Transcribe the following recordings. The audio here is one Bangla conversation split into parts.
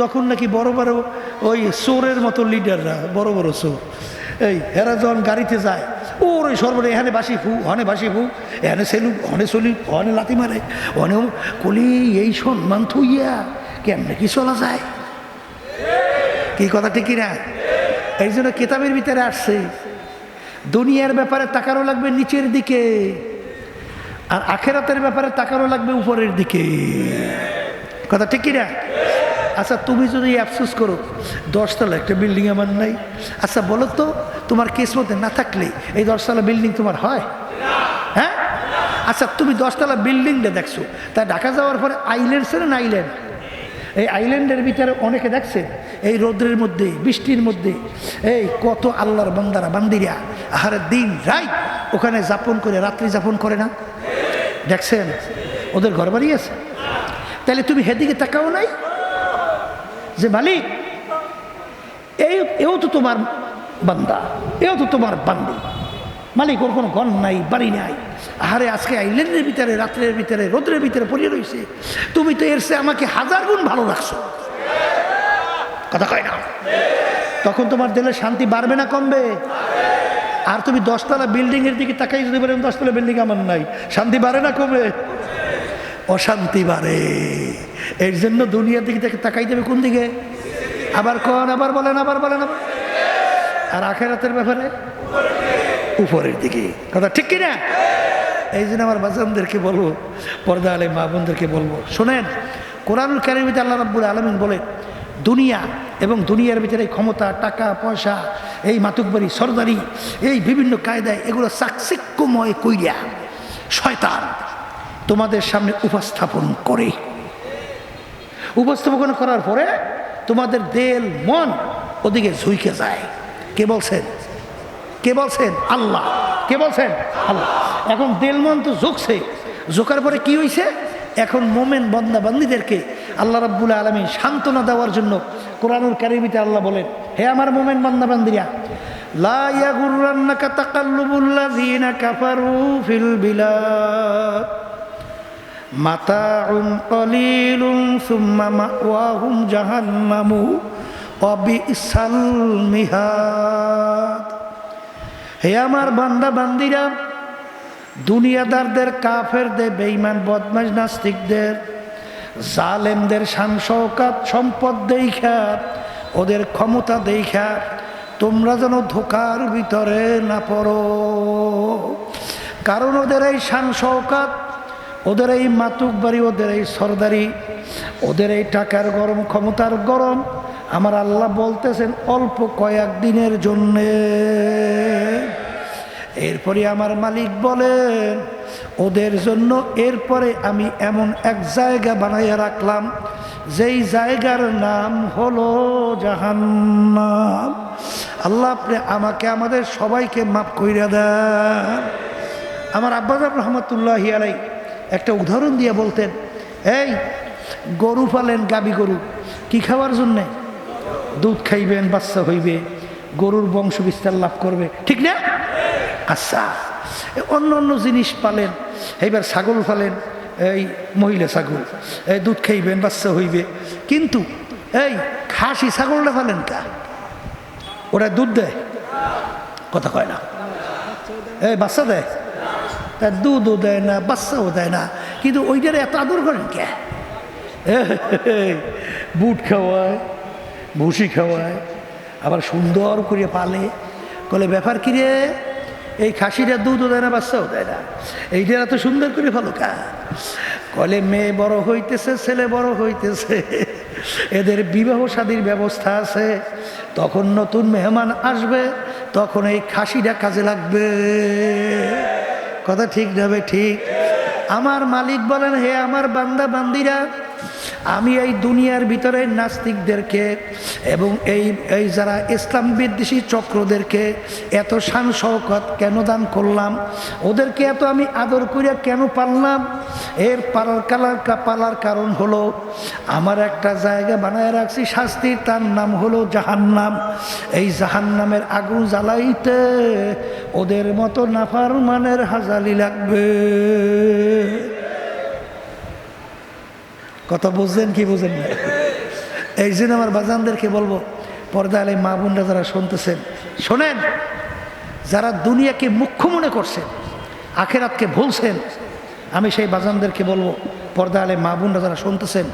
যখন নাকি বড় বড় ওই চোরের মতো লিডাররা বড় বড় চোর এই এরা যখন গাড়িতে যায় ওর ওই সর্বরে এখানে বাসি ফু হনে বাসি ফু এখানে সেলু হনে চলি হনে লাথি মারে হনেও কলি এই সম্মান থুইয়া কেমনে কি চলা যায় কি কথা ঠিক কিনা এই জন্য কেতাবের ভিতরে আসছে দুনিয়ার ব্যাপারে তাকানো লাগবে নিচের দিকে আর আখেরাতের ব্যাপারে তাকানো লাগবে উপরের দিকে কথা ঠিক কিনা আচ্ছা তুমি যদি আফসোস করো 10 তলা একটা বিল্ডিং আমার নাই আচ্ছা বলো তো তোমার কিসমতে না থাকলে এই 10 তলা বিল্ডিং তোমার হয় হ্যাঁ আচ্ছা তুমি 10 তলা বিল্ডিংটা দেখছো তা ঢাকা যাওয়ার পরে আইল্যান্ড ছিল না আইল্যান্ড এই আইল্যান্ডের ভিতরে অনেকে দেখছে এই রৌদ্রের মধ্যে বৃষ্টির মধ্যে এই কত আল্লাহর বান্দারা বান্দিরা আহারে দিন রাত ওখানে যাপন করে রাত্রি যাপন করে না দেখছেন ওদের ঘর বাড়ি আছে তাহলে তুমি হেদিকে তাকাও নাই যে মালিক এও তো তোমার বান্দা এও তো তোমার বান্দি মালিক ওর কোনো ঘর নাই বাড়ি নাই আহারে আজকে আইল্যান্ডের ভিতরে রাত্রের ভিতরে রোদ্রের ভিতরে পড়িয়ে রয়েছে তুমি তো এর চেয়ে আমাকে 1000 গুণ ভালো রাখছো কথা কয় না তখন তোমার দিলে শান্তি বাড়বে না কমবে আর তুমি 10 তলা বিল্ডিং এর দিকে তাকাই যদি বলেন 10 তলা বিল্ডিং আমার নাই শান্তি বাড়ে না কমবে অশান্তি বাড়ে এর জন্য দুনিয়ার দিকে তাকাই দেবে কোন দিকে আবার কোন আবার বলেন আর আখেরাতের ব্যাপারে উপরের দিকে কথা ঠিক কিনা এই জন্য আমার বাজানদেরকে বলবো পর্দা আলে মা বোনদেরকে বলবো শোনেন কোরআনুল কারীমে আল্লাহ রাব্বুল আলামিন বলে দুনিয়া এবং দুনিয়ার ভিতরে ক্ষমতা টাকা পয়সা এই মাতুকবাড়ি সরদারি এই বিভিন্ন কায়দায় এগুলো চাকচিক্যময় কইরা শয়তান তোমাদের সামনে উপস্থাপন করার পরে তোমাদের দেল মন ওদিকে ঝুঁকে যায় কে বলছেন আল্লাহ কে বলছেন আল্লাহ এখন দেল মন তো ঝুঁকছে ঝোঁকার পরে কি হয়েছে এখন মোমেন বান্দা বান্দীদেরকে আল্লাহ রাব্বুল আলামিন সান্ত্বনা দেওয়ার জন্য কোরআনুল কারীমে আল্লাহ বলেন হে আমার মোমেন বান্দা বান্দীরা লা ইয়াগুররান্নাকা তাকাল্লুবুল লাযিনা কাফারু ফিল বিলাদ মাতাউন কলিলুন সুম্মা মাওয়াহুম জাহান্নামু ওয়া বিসাল মিহাদ হে আমার বান্দা বান্দীরা দুনিয়াদারদের কাফেরদের বেঈমান বদমাশ নাস্তিকদের জালেমদের শান শওকত সম্পদ দেখা ওদের ক্ষমতা দেখা তোমরা যেন ধোকার ভিতরে না পড়ো কারণ ওদের এই শান শওকত ওদের এই মাতুক বাড়ি ওদের এই সরদারি ওদের এই টাকার গরম ক্ষমতার গরম আমার আল্লাহ বলতেছেন অল্প কয়েকদিনের জন্যে এরপরে আমার মালিক বলেন ওদের জন্য এরপরে আমি এমন এক জায়গা বানাইয়া রাখলাম যেই জায়গার নাম হলো জাহান্নাম আল্লাহ আপনি আমাকে আমাদের সবাইকে মাফ কইরা দেন আমার আব্বাজান রহমতুল্লাহি আলাইহি একটা উদাহরণ দিয়ে বলতেন এই গরু পালেন গাবি গরু কি খাওয়ার জন্যে দুধ খাইবেন বাচ্চা হইবে গরুর বংশ বিস্তার লাভ করবে ঠিক না আচ্ছা অন্য জিনিস পালেন এইবার ছাগল পালেন এই মহিলা ছাগল এই দুধ খাইবেন বাচ্চা হইবে কিন্তু এই খাসি ছাগলটা পালেন কা ওরা দুধ দেয় কথা কয় না এই বাচ্চা দেয় দুধও দেয় না বাচ্চাও দেয় না কিন্তু ওইটারে এত আদর করেন কে বুট খাওয়ায় ভুসি খাওয়ায় আবার সুন্দর করে পালে বলে ব্যাপার কি রে এই খাসিটা দুধও দেয় না বাচ্চাও দেয় না এইটা এত সুন্দর করে ভালো কা কলে মেয়ে বড় হইতেছে ছেলে বড় হইতেছে এদের বিবাহ শাদীর ব্যবস্থা আছে তখন নতুন মেহমান আসবে তখন এই খাসিটা কাজে লাগবে কথা ঠিক যাবে ঠিক আমার মালিক বলেন হে আমার বান্দা বান্দিরা আমি এই দুনিয়ার ভিতরে নাস্তিকদেরকে এবং এই যারা ইসলাম বিদ্বেষী চক্রদেরকে এত শান শওকত কেন দান করলাম ওদেরকে এত আমি আদর করিয়া কেন পারলাম এর পালার কারণ হলো আমার একটা জায়গা বানায় রাখছি শাস্তির তার নাম হলো জাহান্নাম এই জাহান্নামের আগুন জ্বালাইতে ওদের মতো নাফরমানের হাজালি লাগবে কথা বুঝলেন কি বুঝেন না এই জন্য আমার বাজানদেরকে বলবো, পর্দা আলে মা বোনরা যারা শুনতেছেন শোনেন, যারা দুনিয়াকে মুখ্য মনে করছেন, আখেরাতকে ভুলছেন, আমি সেই বাজানদেরকে বলবো, পর্দা আলে মা বোনরা যারা শুনতেছেন,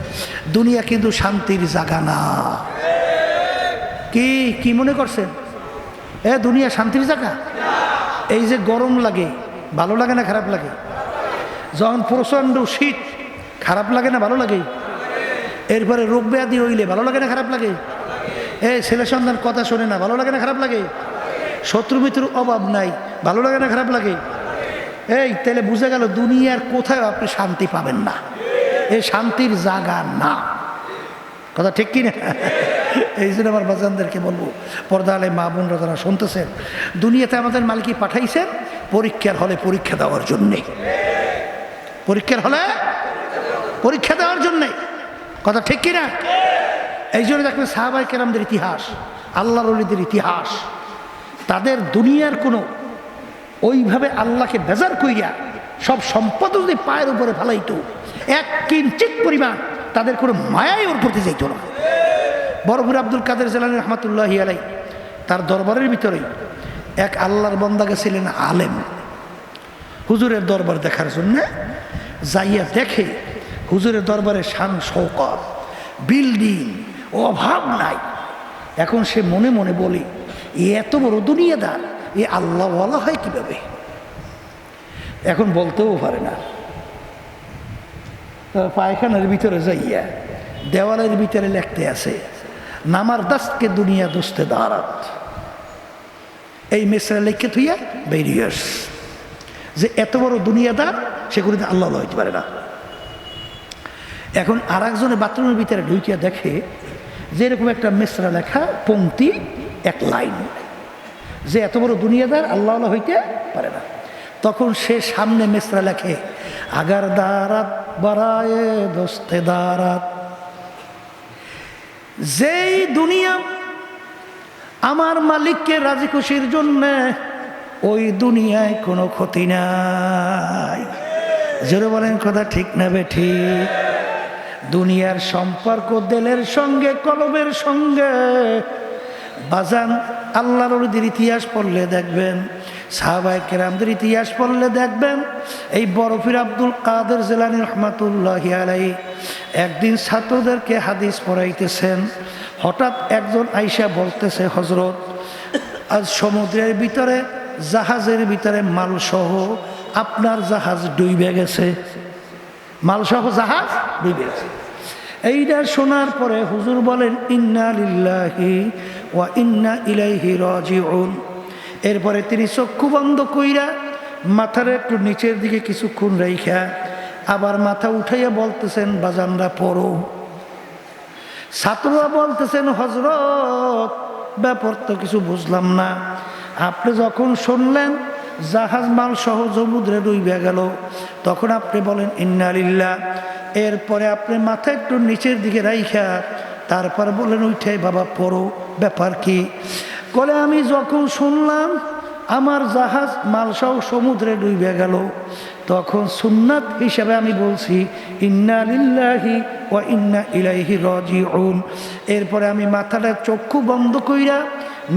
দুনিয়া কিন্তু শান্তির জায়গা না। কি কি মনে করছেন? দুনিয়া শান্তির জায়গা? এই যে গরম লাগে, ভালো লাগে না খারাপ লাগে? যখন প্রচণ্ড শীত, খারাপ লাগে না ভালো লাগে? এরপরে রোগ ব্যাধি হইলে ভালো লাগে না খারাপ লাগে? ছেলে সন্তান কথা শোনে না, ভালো লাগে না খারাপ লাগে? শত্রু মিত্রুর অভাব নাই, ভালো লাগে না খারাপ লাগে? তাহলে বুঝে গেল দুনিয়ার কোথায় আপনি শান্তি পাবেন না, এই শান্তির জায়গা না। কথা ঠিক কিনা? এই জন্য আমার বাজানদেরকে বলবো, পর্দা আলে মা বোনরা যারা শুনতেছেন, দুনিয়াতে আমাদের মালিকই পাঠাইছেন পরীক্ষার হলে পরীক্ষা দেওয়ার জন্যে, পরীক্ষার হলে পরীক্ষা দেওয়ার জন্যে। কথা ঠিক কিনা? এই জন্য দেখবেন সাহাবায়ে কেরামদের ইতিহাস, আল্লাহর ওলিদের ইতিহাস, তাদের দুনিয়ার কোনো ওইভাবে আল্লাহকে বেজার কইরা সব সম্পদ যদি পায়ের উপরে ফেলাইতো, এক কিঞ্চিত পরিমাণ তাদের কোনো মায়াই ওর প্রতি যাইত না। বড় পীর আব্দুল কাদের জিলানী রহমাতুল্লাহি আলাইহি, তার দরবারের ভিতরেই এক আল্লাহর বান্দা গেছিলেন আলেম, হুজুরের দরবার দেখার জন্য। যাইয়া দেখে হুজুরের দরবারে শান শৌকত, বিল্ডিং, অভাব নাই। এখন সে মনে মনে বলে, এত বড় দুনিয়াদার, এ আল্লাহওয়ালা হয় কিভাবে? এখন বলতেও পারে না। পায়খানার ভিতরে যাইয়া দেওয়ালের ভিতরে লিখতে আছে, নামার দাস্তকে দুনিয়া দোস্তে দাঁড়াত। এই মেসরা লিখে থুইয়া বেরিয়াস, যে এত বড় দুনিয়াদার সে করে আল্লাহ হইতে পারে না। এখন আর একজনের বাথরুমের ভিতরে ঢুকিয়া দেখে যে এরকম একটা মেসরা লেখা, পংক্তি, এক লাইন, যে এত বড় দুনিয়াদার আল্লাহ হইতে পারে না। তখন সে সামনে মেসরা লেখে, আগার দারাত বারায়ে দোস্তে দারাত, যেই দুনিয়া আমার মালিককে রাজি খুশির জন্য, ওই দুনিয়ায় কোনো ক্ষতি নাই। জোরে বলেন কথা ঠিক না বেঠিক? দুনিয়ার সম্পর্ক দিলের সঙ্গে, কলবের সঙ্গে। বাজান, আল্লাহর ওলিদের ইতিহাস পড়লে দেখবেন, সাহাবায়ে কেরামদের ইতিহাস পড়লে দেখবেন, এই বড় পীর আব্দুল কাদের জিলানী রহমাতুল্লাহি আলাইহি একদিন ছাত্রদেরকে হাদিস পড়াইতেছেন। হঠাৎ একজন আইসা বলতেছে, হযরত, আজ সমুদ্রের ভিতরে, জাহাজের ভিতরে মালসহ আপনার জাহাজ ডুবে গেছে, মালসহ জাহাজ ডুবে গেছে। এইটা শোনার পরে হুজুর বলেন, ইন্না লিল্লাহি ওয়া ইন্না ইলাইহি রাজিউন। এরপরে তিনি চক্ষু বন্ধ কইরা মাথার একটু নিচের দিকে কিছুক্ষণ রাইখা আবার মাথা উঠাইয়া বলতেছেন, বাজানরা পড়ো। ছাত্ররা বলতেছেন, হযরত, ব্যাপার তো কিছু বুঝলাম না। আপনি যখন শুনলেন জাহাজ মাল সহ সমুদ্রে ডুবে গেল, তখন আপনি বলেন ইন্না লিল্লাহ, এরপরে আপনি মাথা একটু নিচের দিকে রাইখা তারপর বলেন, উঠাই বাবা পড়ো, ব্যাপার কি? বলে, আমি যখন শুনলাম আমার জাহাজ মালসহ সমুদ্রে ডুবে গেল, তখন সুন্নাত হিসাবে আমি বলছি ইন্না লিল্লাহি ওয়া ইন্না ইলাইহি রাজিউন। এরপরে আমি মাথাটা চক্ষু বন্ধ কইরা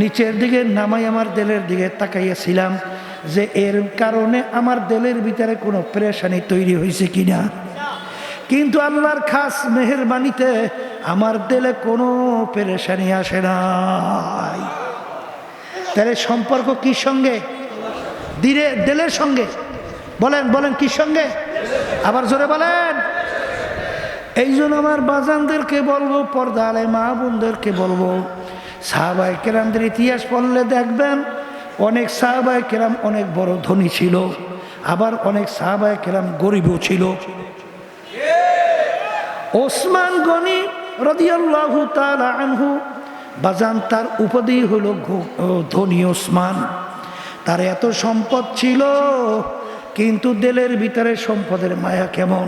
নিচের দিকে নামাই আমার দিলের দিকে তাকাইয়াছিলাম, যে এর কারণে আমার দিলের ভিতরে কোনো পেরেশানি তৈরি হয়েছে কিনা। কিন্তু আল্লাহর খাস মেহেরবানিতে আমার দিলে কোনো পেরেশানি আসে নাই। তাহলে সম্পর্ক কি সঙ্গে? দিলের সঙ্গে। বলেন বলেন কি সঙ্গে? আবার জোরে বলেন। এই জন্য আমার বাজানদেরকে বলবো, পর্দা আলে মা বোনদেরকে বলবো, সাহাবায়ে কেরামদের ইতিহাস পড়লে দেখবেন, অনেক সাহাবায়ে কেরাম অনেক বড় ধনী ছিল, আবার অনেক সাহাবায়ে কেরাম গরিবও ছিল। ওসমান গনি রাদিয়াল্লাহু তাআলা আনহু, বাজান, তার উপাধি হলো ধনী ওসমান। তার এত সম্পদ ছিল, কিন্তু দিলের ভিতরে সম্পদের মায়া কেমন।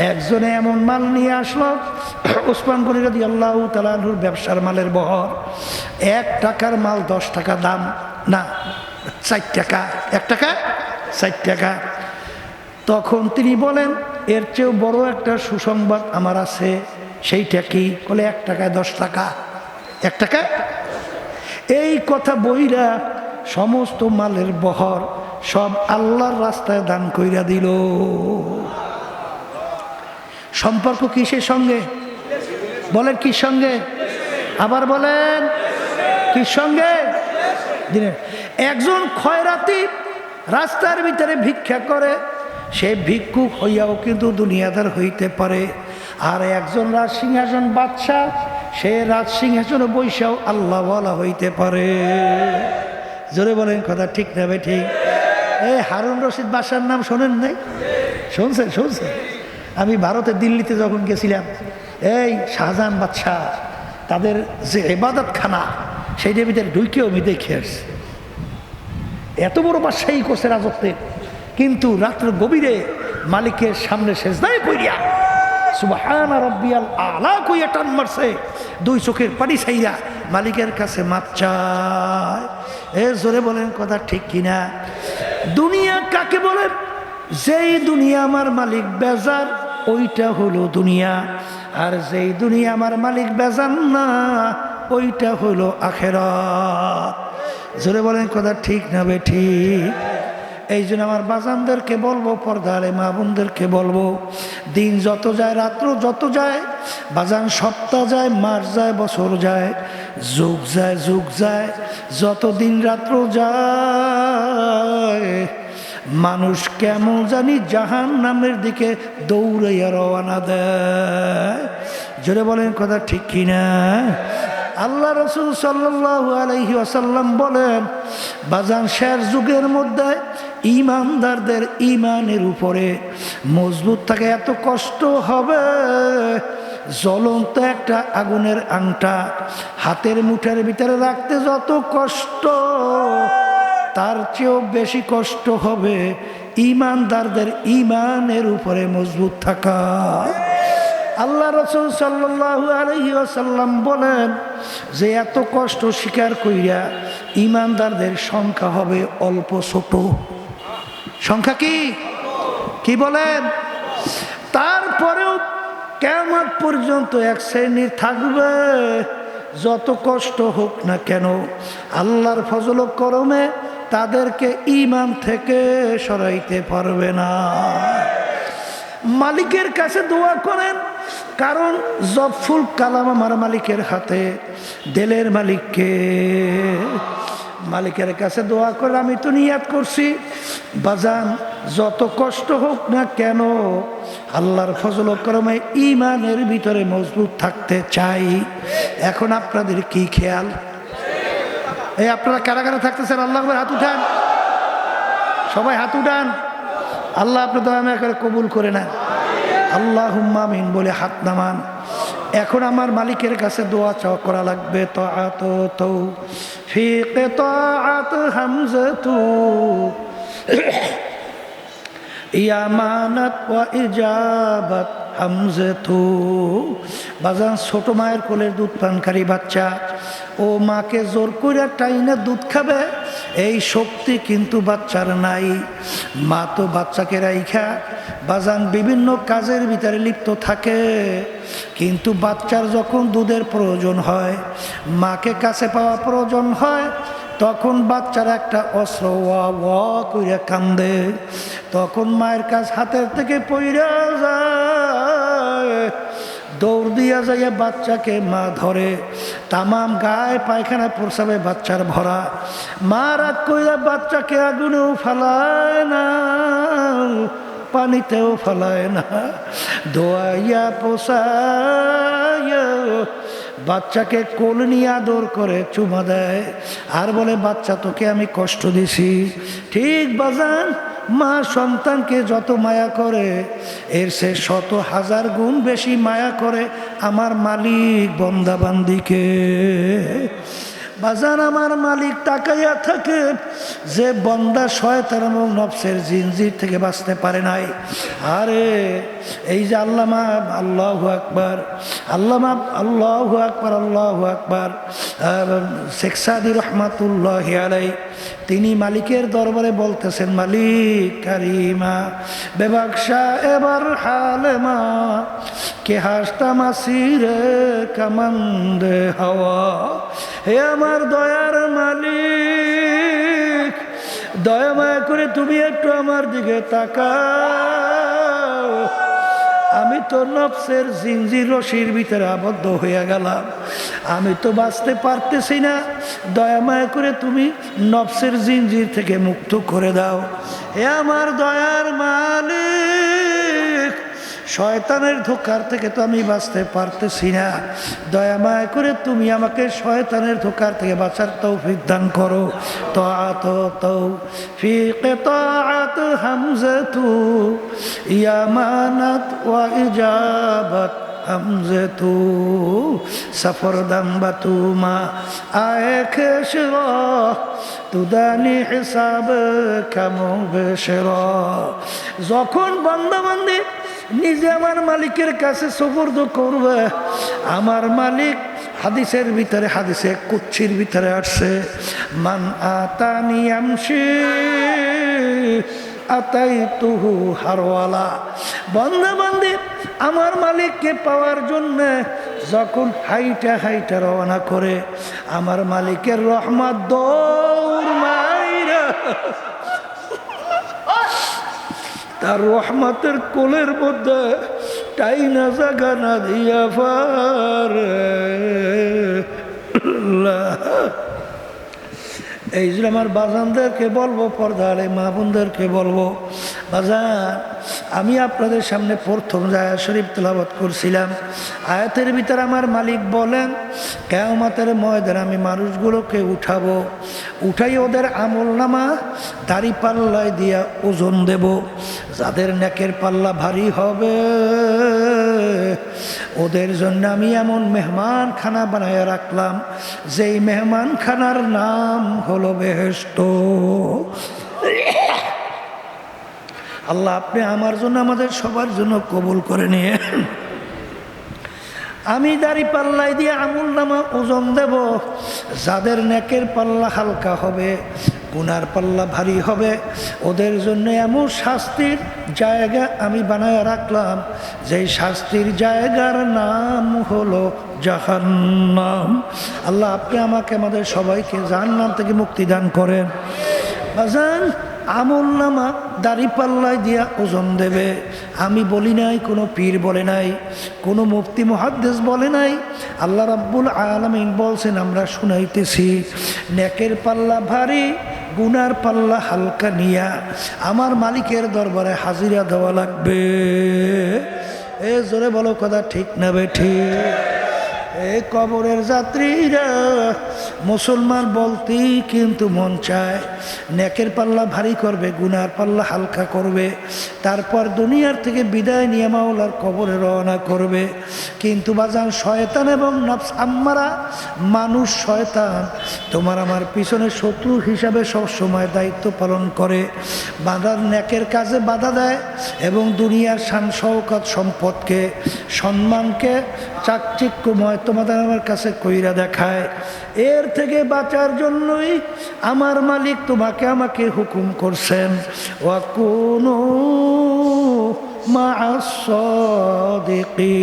একজনে এমন মাল নিয়ে আসলো, ওসমান গনি রাদিয়াল্লাহু তাআলা আনহুর ব্যবসার মালের বহর, 1 টাকার মাল 10 টাকা দাম, না 4 টাকা, 1 টাকা 4 টাকা। তখন তিনি বলেন, এর চেয়েও বড় একটা সুসংবাদ আমার আছে। সেইটা কি? বলে 1 টাকায় 10 টাকা। 1 টাকায় এই কথা বইরা সমস্ত মালের বহর সব আল্লাহর রাস্তায় দান কইরা দিল। সম্পর্ক কিসের সঙ্গে? বলেন কি সঙ্গে? আবার বলেন কি সঙ্গে? দিনের একজন খয়রাতি রাস্তার ভিতরে ভিক্ষা করে, সে ভিক্ষুক হইয়াও কিন্তু দুনিয়াদার হইতে পারে। আর একজন রাজসিংহাসন বাদশা, সে রাজসিংহাসনে বৈশাও আল্লাহওয়ালা হইতে পারে। জোরে বলেন কথা ঠিক না বে ঠিক? এই হারুন রশিদ বাদশার নাম শোনেন নাই? শুনছেন? শুনছেন? আমি ভারতে দিল্লিতে যখন গেছিলাম, এই শাহজাহান বাদশাহ তাদের যে ইবাদতখানা, সেইটার ভিতরে ঢুকেও আমি দেখে আসছি। এত বড় বাদশাহী করছে রাজত্বে, কিন্তু রাত্র গভীরে মালিকের সামনে সেজদায় পড়িয়া সুবহান রাব্বিয়াল আলা কইয়া টান মারছে, 2 চোখের পানি ছাইরা মালিকের কাছে মাপ চায়। জোরে বলেন কথা ঠিক কিনা? দুনিয়া কাকে বলে? যেই দুনিয়া আমার মালিক বেজার, ওইটা হলো দুনিয়া। আর যেই দুনিয়া আমার মালিক বেজান না, ওইটা হলো আখিরাত। জোরে বলেন কথা ঠিক না বে ঠিক? এই জন্য আমার বাজানদেরকে বলবো, পর্দারে মা বোনদেরকে বলবো, দিন যত যায়, রাত্র যত যায়, বাজান সপ্তাহ যায়, মাস যায়, বছর যায়, যুগ যায়, যুগ যায়, যত দিন রাত্র যায়, মানুষ কেমন জানি জাহান্নামের দিকে দৌড়াইয়া রওনা দেয়। জোরে বলেন কথা ঠিক কিনা? আল্লাহ রাসূল সাল্লাল্লাহু আলাইহি ওয়াসাল্লাম বলেন, বাজান শেষ যুগের মধ্যে ঈমানদারদের ঈমানের উপরে মজবুত থাকে এত কষ্ট হবে, জ্বলন্ত একটা আগুনের আংটা হাতের মুঠের ভিতরে রাখতে যত কষ্ট, তার চেয়েও বেশি কষ্ট হবে ঈমানদারদের ঈমানের উপরে মজবুত থাকা। আল্লাহ রাসূল সাল্লাল্লাহু আলাইহি ওয়াসাল্লাম বলেন যে এত কষ্ট স্বীকার কইরা ঈমানদারদের সংখ্যা হবে অল্প, ছোট সংখ্যা। কি বলেন? তারপরেও কিয়ামত পর্যন্ত এক শ্রেণী থাকবে, যত কষ্ট হোক না কেন আল্লাহর ফজল ও করমে তাদেরকে ঈমান থেকে সরাইতে পারবে না। মালিকের কাছে দোয়া করেন, কারণ জফুল কালাম আমার মালিকের হাতে। দিলের মালিককে, মালিকের কাছে দোয়া করে আমি তো নিয়াত করছি, বাজান যত কষ্ট হোক না কেন আল্লাহর ফজল ও করমে ঈমানের ভিতরে মজবুত থাকতে চাই। এখন আপনাদের কি খেয়াল? এই আপনারা কারা কারা থাকতেছেন? আল্লাহ হাত উঠান, সবাই হাত উঠান। আল্লাহ আপনি দয়া মায়া করে কবুল করে নেন। আল্লাহুম্মা আমিন বলে হাত নামান। এখন আমার মালিকের কাছে দোয়া চাওয়া করা লাগবে। তাআত তৌফিক তাআত হামজাতু ইয়ামানাত ওয়া ইজাবাত হামজাতু। বাজান ছোট মায়ের কোলের দুধ পানকারী বাচ্চা, ও মাকে জোর করে টাইনা দুধ খাবে এই শক্তি কিন্তু বাচ্চার নাই। মা তো বাচ্চাকে রাইখা বাজান বিভিন্ন কাজের ভিতরে লিপ্ত থাকে, কিন্তু বাচ্চার যখন দুধের প্রয়োজন হয়, মাকে কাছে পাওয়া প্রয়োজন হয়, তখন বাচ্চার একটা অস্ত্র ওয়া ওয়া কইরা কান্দে, তখন মায়ের কাছ হাতের থেকে পইরা যায়, দৌড় দিয়া যাইয়া বাচ্চাকে মা ধরে, তামাম গায়ে পায়খানা প্রসাবে বাচ্চার ভরা। মা রাগ কইরা বাচ্চাকে আগুনেও ফালায় না, পানিতেও ফালায় না, দোয়াইয়া পোষায় বাচ্চাকে কোল নিয়ে আদর করে চুমা দেয়, আর বলে বাচ্চা তোকে আমি কষ্ট দিছি। ঠিক বাজান মা সন্তানকে যত মায়া করে, এর সে 100,000 গুণ বেশি মায়া করে আমার মালিক বন্দাবান্দিকে। বাজান আমার মালিক তাকাইয়া থাকে যে বন্দা শয়তান এবং নফসের জিনজির থেকে বাঁচতে পারে নাই। আরে এই যে আল্লামা আল্লাহু আকবার, আল্লামা আল্লাহু আকবার, আল্লাহু আকবার, শেখ সাদি রহমাতুল্লাহি আলাইহি তিনি মালিকের দরবারে বলতেছেন, মালিক কারিমা বেবাকশা এবার হালেমা কে হাসতা মাসিরে কামান্দে হাওয়া। হে আমার দয়ার মালিক, দয়া মায়া করে তুমি একটু আমার দিকে তাকাও। আমি তো নফসের জিনজির রশির ভিতরে আবদ্ধ হয়ে গেলাম, আমি তো বাঁচতে পারতেছি না। দয়া মায়া করে তুমি নফসের জিনজির থেকে মুক্ত করে দাও। হে আমার দয়ার মালিক, শয়তানের ধোঁকার থেকে তো আমি বাঁচতে পারতেছি না। দয়া মায়া করে তুমি আমাকে শয়তানের ধোঁকার থেকে বাঁচার তৌফিক দান করো। তাআত তৌফিক তাআত হামজাতু ইয়ামানাত ওয়া ইজাবাত হামজাতু সফরদম বাতুমা আয়ে খেশরা তুদানি হিসাব কামো বেশরা। যখন বান্দা বান্দি নিজে আমার মালিকের কাছে সুপুর্দ করবে, আমার মালিক হাদিসের ভিতরে, হাদিসে কুচ্ছির ভিতরে আসছে, মান আতানি আমশি আতাইতুহু হারওয়ালা। বান্দা বান্দি আমার মালিককে পাওয়ার জন্য যখন হাইটা হাইটা রওনা করে, আমার মালিকের রহমত দৌড় মাইরা তার রহমতের কোলের মধ্যে টাইনা জাগা না দিয়া পারে। এই যে আমার বাজানদেরকে বলবো, পর্দারে মা বোনদেরকে বলবো, বাজান আমি আপনাদের সামনে প্রথম আয়াত শরীফ তেলাওয়াত করছিলাম। আয়াতের ভিতরে আমার মালিক বলেন, কিয়ামতের ময়দানে আমি মানুষগুলোকে উঠাবো, উঠাই ওদের আমল নামা দাড়ি পাল্লায় দিয়া ওজন দেব। যাদের নেকের পাল্লা ভারী হবে ওদের জন্য আমি এমন মেহমান খানা বানায় রাখলাম, যেই মেহমান খানার নাম হলো বেহেশত। আল্লাহ আপনি আমার জন্য, আমাদের সবার জন্য কবুল করে নিয়ে। আমি দাড়ি পাল্লাই দিয়ে আমুল নামা ওজন দেব। যাদের নেকের পাল্লা হালকা হবে, গুনার পাল্লা ভারী হবে, ওদের জন্য এমন শাস্তির জায়গা আমি বানায় রাখলাম, যেই শাস্তির জায়গার নাম হলো জাহান্নাম। আল্লাহ আপনি আমাকে, আমাদের সবাইকে জাহান্নাম থেকে মুক্তি দান করেন। বাজান আমল নামা দাড়ি পাল্লায় দিয়া ওজন দেবে। আমি বলি নাই, কোনো পীর বলে নাই, কোনো মুফতি মুহাদ্দিস বলে নাই, আল্লাহ রাব্বুল আলামিন বলছেন, আমরা শুনাইতেছি। নেকের পাল্লা ভারী, গুনার পাল্লা হালকা নিয়া আমার মালিকের দরবারে হাজিরা দেওয়া লাগবে। এ জোরে বলো কথা ঠিক না বেঠিক? এই কবরের যাত্রীরা মুসলমান বলতেই কিন্তু মন চায়, নেকের পাল্লা ভারী করবে, গুনার পাল্লা হালকা করবে, তারপর দুনিয়ার থেকে বিদায় নিয়ে মাওলার কবরে রওনা করবে। কিন্তু বাজান শয়তান এবং নফস আম্মারা, মানুষ শয়তান তোমার আমার পিছনে শত্রু হিসাবে সবসময় দায়িত্ব পালন করে, বাঁধার নেকের কাজে বাধা দেয় এবং দুনিয়ার শান শওকত, সম্পদকে, সম্মানকে চাকচিক্যময় তোমাদের আমার কাছে কইরা দেখায়। এর থেকে বাঁচার জন্যই আমার মালিক তোমাকে আমাকে হুকুম করছেন, ওয়াকুনু মা'আস সাদিকিন,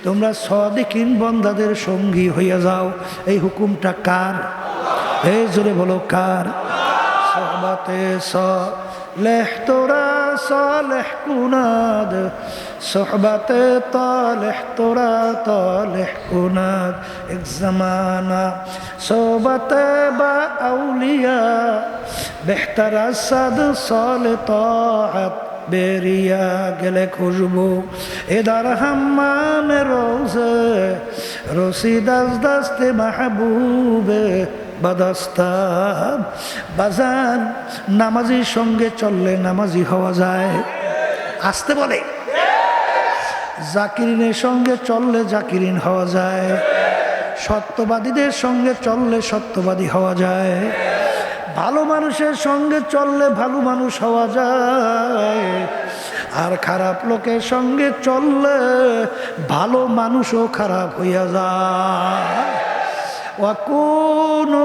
তোমরা সাদিকিন বান্দাদের সঙ্গী হইয়া যাও। এই হুকুমটা কার? এই জোরে বলো কার? সোহবতে সালেহ তোরা সালেহ কুনাদ, সোহবতে তালেহ তোরা তালেহ কুনাদ, এক জামানা সোহবতে বা আউলিয়া বেহতর আসদ সালে তাআত বেরিয়া গেলে খুশবু এদার হাম্মামে রোজে রসিদাস দস্তে মাহবুবে বাদাস্তাব। বাজান নামাজির সঙ্গে চললে নামাজি হওয়া যায়। আসতে বলে, জাকিরিনের সঙ্গে চললে জাকিরিন হওয়া যায়। সত্যবাদীদের সঙ্গে চললে সত্যবাদী হওয়া যায়, ভালো মানুষের সঙ্গে চললে ভালো মানুষ হওয়া যায়, আর খারাপ লোকের সঙ্গে চললে ভালো মানুষও খারাপ হইয়া যায়। ওয়াকুনু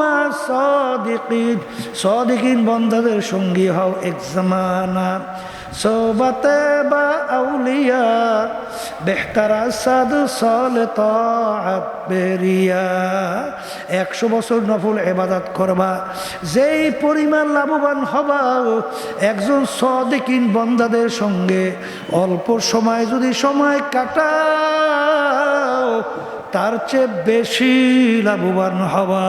মা সাদিকিন, সাদিকিন বান্দাদের সঙ্গী হও এক জামানা, সোহবতে বা আউলিয়া বেহতার আসাদ সালে তাআত বেরিয়া। 100 বছর নফল ইবাদত করবা, যেই পরিমাণ লাভবান হবা একজন সাদিকিন বান্দাদের সঙ্গে অল্প সময় যদি সময় কাটাও তার চেয়ে বেশি লাভবান হবা।